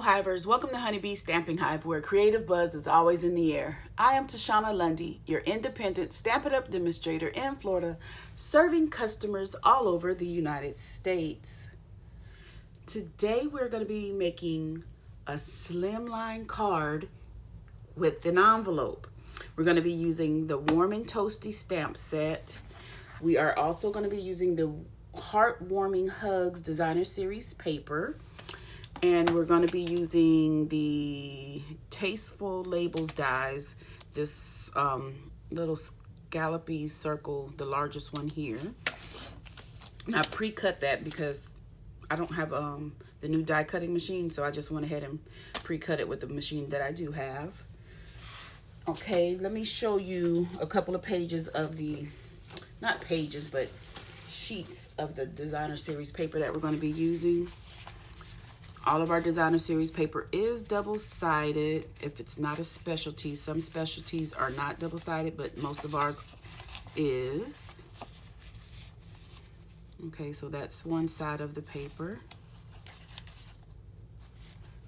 Hello Hivers, welcome to Honeybee Stamping Hive, where creative buzz is always in the air. I am Tashana Lundy, your independent Stampin' Up demonstrator in Florida, serving customers all over the United States. Today we're going to be making a slimline card with an envelope. We're going to be using the Warm Toasty stamp set. We are also going to be using the Heartwarming Hugs Designer Series paper. And we're going to be using the Tasteful Labels dies, this little scallopy circle, the largest one here. And I pre-cut that because I don't have the new die cutting machine, so I just went ahead and pre-cut it with the machine that I do have. Okay, let me show you a couple of pages of the, not pages, but sheets of the Designer Series paper that we're going to be using. All of our Designer Series paper is double-sided. If it's not a specialty, some specialties are not double-sided, but most of ours is. Okay, so that's one side of the paper.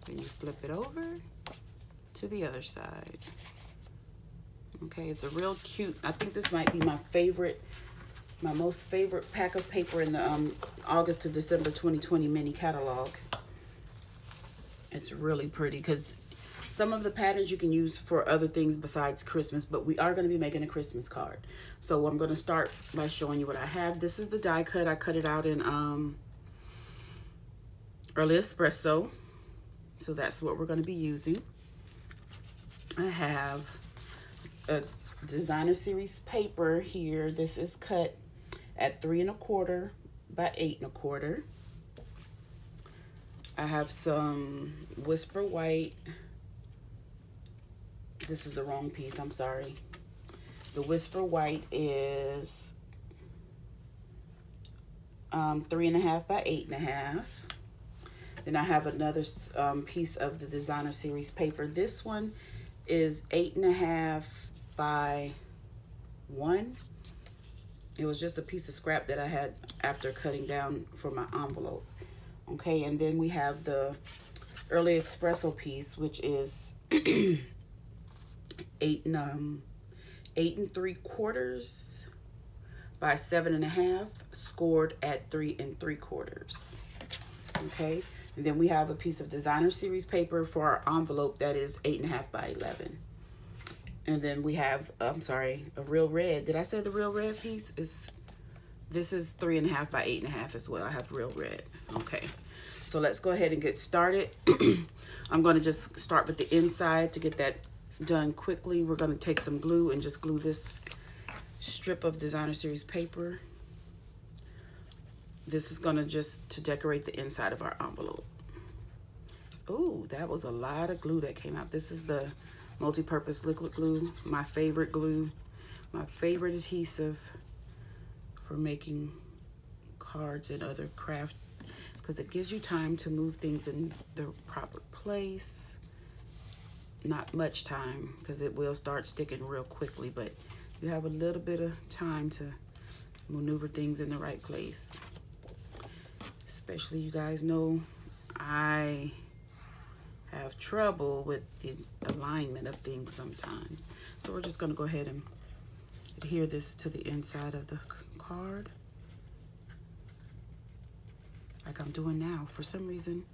Then you flip it over to the other side. Okay, it's a real cute, I think this might be my favorite, my most favorite pack of paper in the August to December 2020 mini catalog. It's really pretty because some of the patterns you can use for other things besides Christmas, but we are going to be making a Christmas card. So I'm going to start by showing you what I have. This is the die cut. I cut it out in early espresso. So that's what we're going to be using. I have a Designer Series paper here. This is cut at 3 1/4 by 8 1/4. I have some Whisper White. This is the wrong piece, I'm sorry. The Whisper White is 3 1/2 by 8 1/2. Then I have another piece of the Designer Series paper. This one is 8 1/2 by 1. It was just a piece of scrap that I had after cutting down for my envelope. Okay, and then we have the early espresso piece, which is 8 3/4 by 7 1/2, scored at 3 3/4. Okay, and then we have a piece of Designer Series paper for our envelope that is 8 1/2 by 11. And then we have, I'm sorry, a real red. Did I say the real red piece is? This is 3 1/2 by 8 1/2 as well. I have real red. Okay, so let's go ahead and get started. I'm going to just start with the inside to get that done quickly. We're going to take some glue and just glue this strip of Designer Series paper. This is going to just to decorate the inside of our envelope. Oh, that was a lot of glue that came out. This is the multi-purpose liquid glue, my favorite glue, my favorite adhesive for making cards and other craft, because it gives you time to move things in the proper place. Not much time, because it will start sticking real quickly, but you have a little bit of time to maneuver things in the right place. Especially, you guys know I have trouble with the alignment of things sometimes. So we're just going to go ahead and adhere this to the inside of the card, like I'm doing now. For some reason,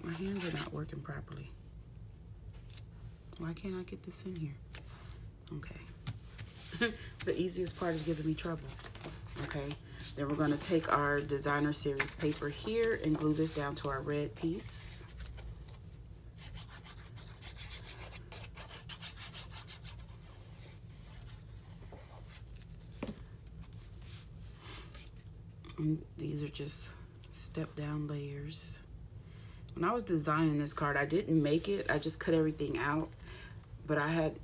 my hands are not working properly. Why can't I get this in here? Okay. The easiest part is giving me trouble. Okay, then we're going to take our Designer Series paper here and glue this down to our red piece. And these are just step down layers. When I was designing this card, I didn't make it. I just cut everything out. But I had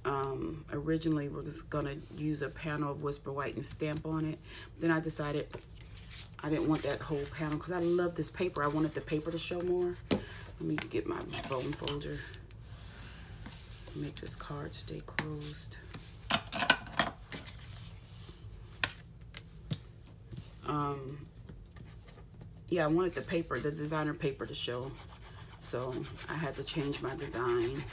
originally was gonna use a panel of Whisper White and stamp on it. Then I decided I didn't want that whole panel because I love this paper. I wanted the paper to show more. Let me get my bone folder. Make this card stay closed. Yeah, I wanted the paper, the designer paper, to show so I had to change my design.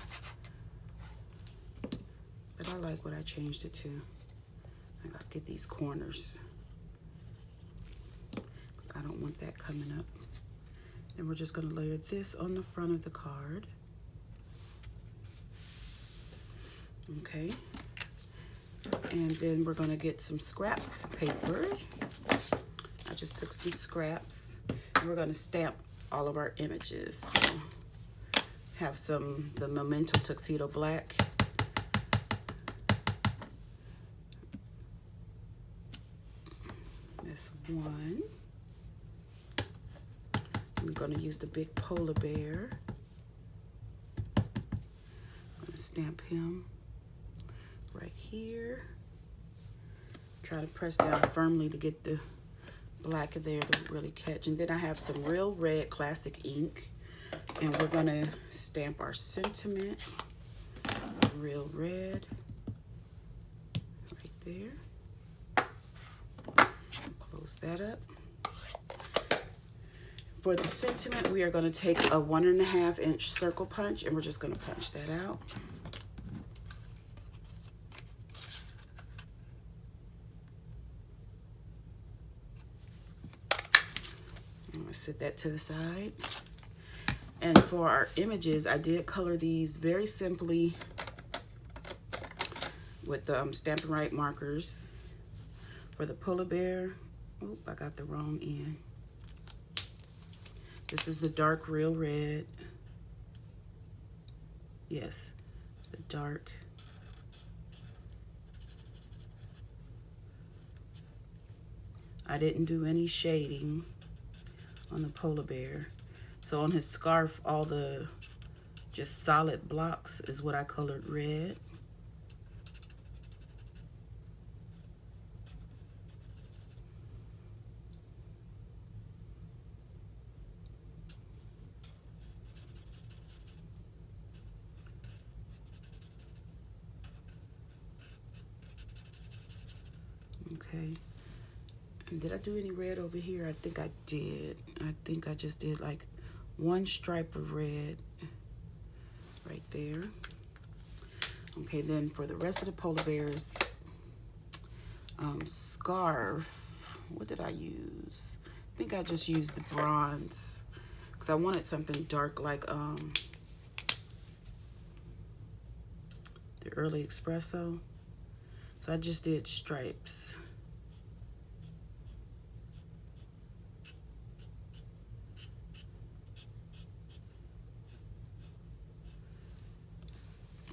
But I like what I changed it to. I gotta get these corners, 'cause I don't want that coming up. And we're just gonna layer this on the front of the card. Okay. And then we're gonna get some scrap paper. I just took some scraps, and we're gonna stamp all of our images. So have the Memento Tuxedo Black. That's one. I'm gonna use the big polar bear. I'm gonna stamp him right here. Try to press down firmly to get the black there to really catch. And then I have some real red classic ink, and we're gonna stamp our sentiment real red right there. Close that up. For the sentiment, we are going to take a 1.5 inch circle punch, and we're just going to punch that out. I'm going to set that to the side. And for our images, I did color these very simply with the Stampin' Up markers. For the polar bear, oh, I got the wrong end. This is the dark real red. Yes, the dark. I didn't do any shading on the polar bear. So on his scarf, all the just solid blocks is what I colored red. Okay, and did I do any red over here? I think I did. I think I just did like one stripe of red right there. Okay, then for the rest of the polar bear's scarf, what did I use? I think I just used the bronze, because I wanted something dark like the early espresso. So I just did stripes.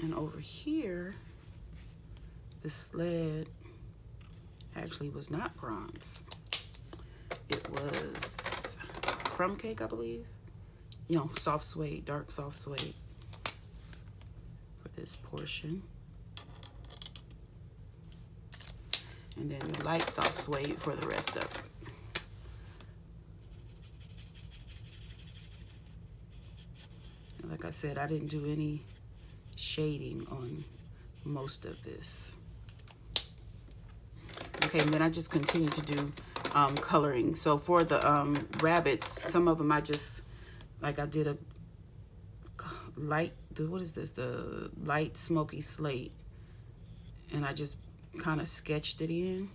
And over here, the sled actually was not bronze. It was crumb cake, I believe. You know, soft suede, dark soft suede for this portion. And then the light soft suede for the rest of it. And like I said, I didn't do any shading on most of this. Okay, and then I just continue to do coloring. So for the rabbits, some of them I just, like I did a light, what is this? The light smoky slate. And I just kind of sketched it in.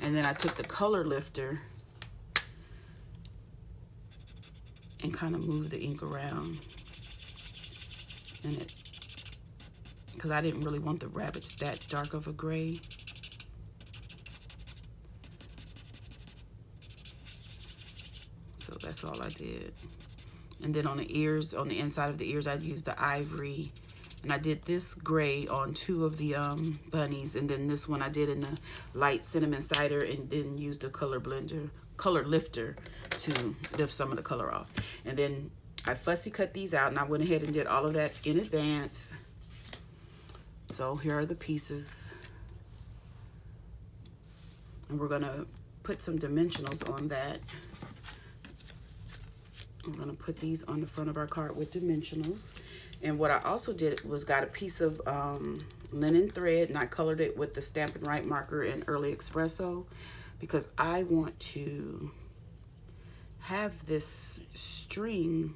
And then I took the color lifter and kind of moved the ink around. And it, because I didn't really want the rabbits that dark of a gray. So that's all I did. And then on the ears, on the inside of the ears, I used the ivory. And I did this gray on two of the bunnies, and then this one I did in the light cinnamon cider, and then used the color lifter to lift some of the color off. And then I fussy cut these out, and I went ahead and did all of that in advance. So here are the pieces. And we're gonna put some dimensionals on that. We're gonna put these on the front of our card with dimensionals. And what I also did was got a piece of linen thread, and I colored it with the Stampin' Up marker in Early Espresso, because I want to have this string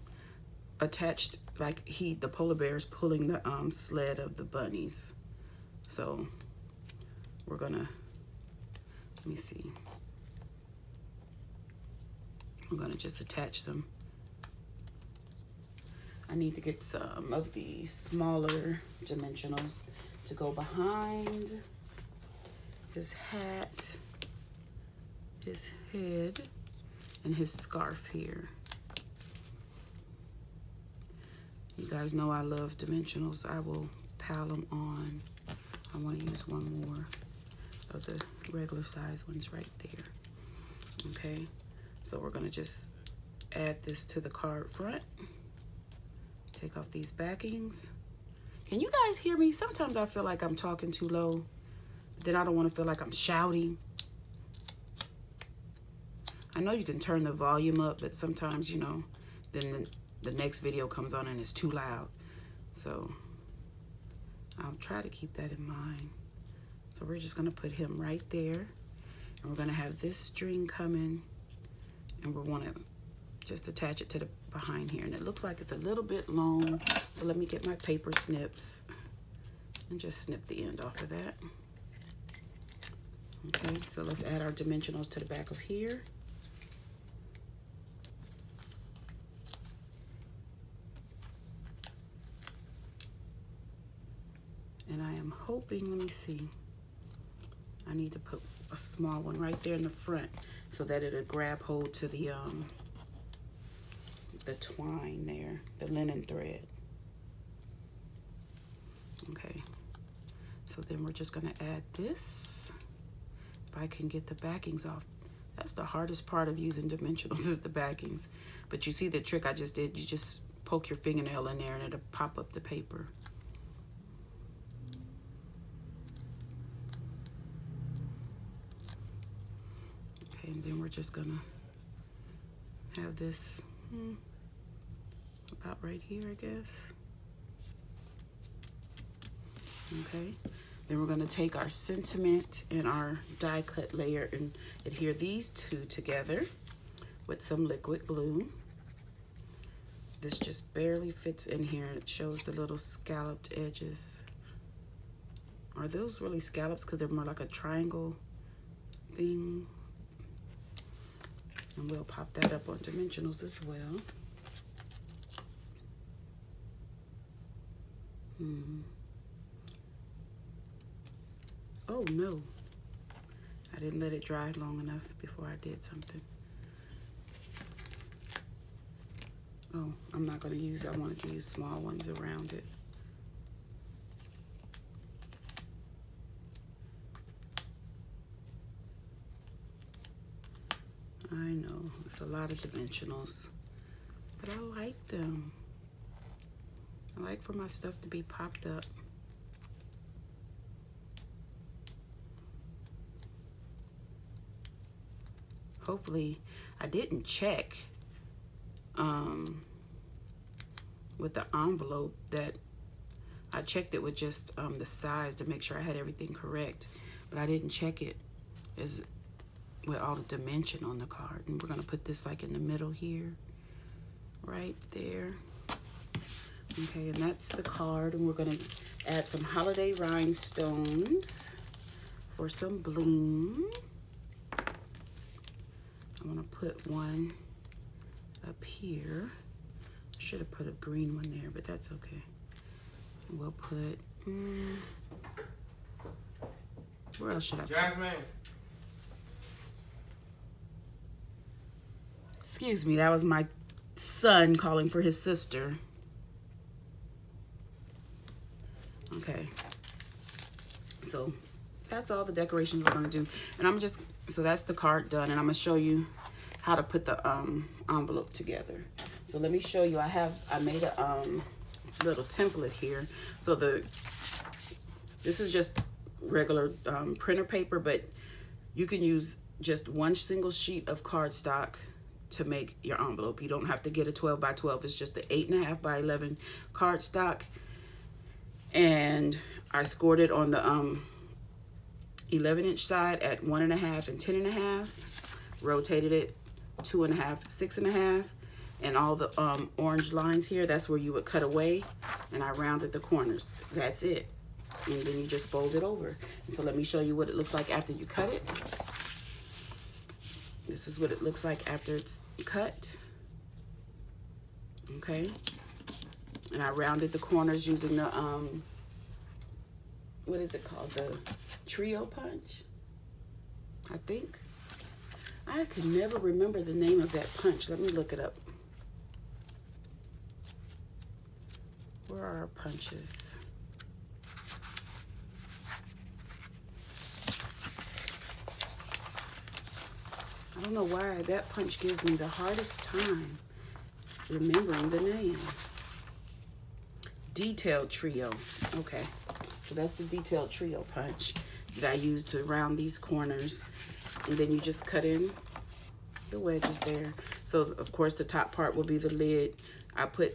attached, like the polar bear is pulling the sled of the bunnies. So we're gonna, let me see. I'm gonna just attach some. I need to get some of the smaller dimensionals to go behind his hat, his head, and his scarf here. You guys know I love dimensionals. I will pile them on. I want to use one more of the regular size ones right there. Okay, so we're gonna just add this to the card front. Take off these backings. Can you guys hear me? Sometimes I feel like I'm talking too low. Then I don't want to feel like I'm shouting. I know you can turn the volume up, but sometimes, you know, then the next video comes on and it's too loud. So I'll try to keep that in mind. So we're just going to put him right there. And we're going to have this string coming. And we want to just attach it to the behind here. And it looks like it's a little bit long. So let me get my paper snips and just snip the end off of that. Okay, so let's add our dimensionals to the back of here. And I am hoping, let me see, I need to put a small one right there in the front so that it'll grab hold to the twine there, the linen thread. Okay, so then we're just gonna add this. If I can get the backings off. That's the hardest part of using dimensionals, is the backings. But you see the trick I just did, you just poke your fingernail in there and it'll pop up the paper. Okay, and then we're just gonna have this about right here, I guess. Okay, then we're gonna take our sentiment and our die cut layer and adhere these two together with some liquid glue. This just barely fits in here. It shows the little scalloped edges. Are those really scallops? Because they're more like a triangle thing. And we'll pop that up on dimensionals as well. Oh no, I didn't let it dry long enough before I did something. Oh, I'm not gonna use, I wanted to use small ones around it. I know, it's a lot of dimensionals, but I like them. I like for my stuff to be popped up. Hopefully, I didn't check with the envelope that I checked it with just the size to make sure I had everything correct, but I didn't check it as with all the dimension on the card. And we're gonna put this like in the middle here, right there. Okay, and that's the card, and we're gonna add some holiday rhinestones for some bling. I want to put one up here. I should have put a green one there, but that's okay. And we'll put, where else should I put? Jasmine. Excuse me, that was my son calling for his sister. Okay. So that's all the decorations we're gonna do. And I'm just, so that's the card done, and I'm gonna show you how to put the envelope together. So let me show you. I made a little template here. So this is just regular printer paper, but you can use just one single sheet of cardstock to make your envelope. You don't have to get a 12 by 12. It's just the 8.5 by 11 cardstock. And I scored it on the 11-inch side at 1.5 and 10.5. Rotated it 2.5, 6.5, and all the orange lines here, that's where you would cut away, and I rounded the corners. That's it. And then you just fold it over. And so let me show you what it looks like after you cut it. This is what it looks like after it's cut. Okay. And I rounded the corners using the, what is it called? The trio punch, I think. I could never remember the name of that punch. Let me look it up. Where are our punches? I don't know why that punch gives me the hardest time remembering the name. Detailed trio. Okay, so that's the detailed trio punch that I use to round these corners. And then you just cut in the wedges there. So of course the top part will be the lid. I put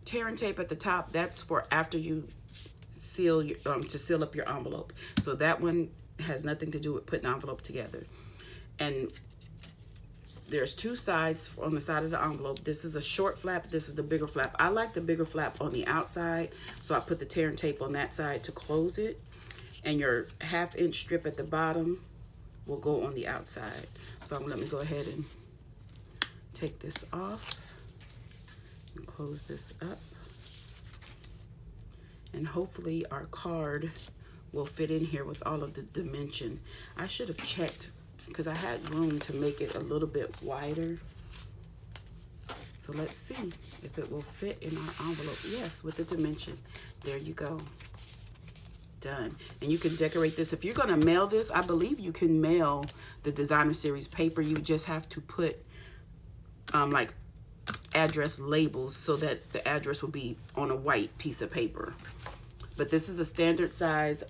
tearing tape at the top. That's for after you seal your, to seal up your envelope. So that one has nothing to do with putting the envelope together. And there's two sides on the side of the envelope. This is a short flap. This is the bigger flap. I like the bigger flap on the outside, so I put the tearing tape on that side to close it. And your 1/2 inch strip at the bottom will go on the outside. So let me go ahead and take this off and close this up. And hopefully our card will fit in here with all of the dimension. I should have checked because I had room to make it a little bit wider. So let's see if it will fit in our envelope. Yes, with the dimension. There you go. Done. And you can decorate this. If you're going to mail this, I believe you can mail the designer series paper. You just have to put like address labels so that the address will be on a white piece of paper. But this is a standard size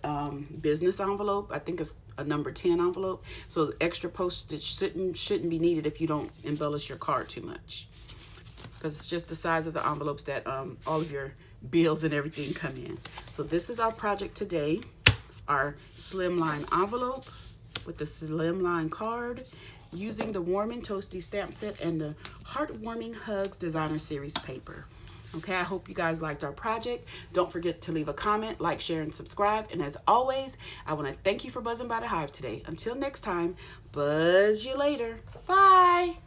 business envelope. I think it's a number 10 envelope. So extra postage shouldn't be needed if you don't embellish your card too much. Because it's just the size of the envelopes that all of your bills and everything come in. So this is our project today. Our Slimline envelope with the Slimline card using the Warm Toasty stamp set and the Heartwarming Hugs designer series paper. Okay, I hope you guys liked our project. Don't forget to leave a comment, like, share, and subscribe. And as always, I want to thank you for buzzing by the Hive today. Until next time, buzz you later. Bye.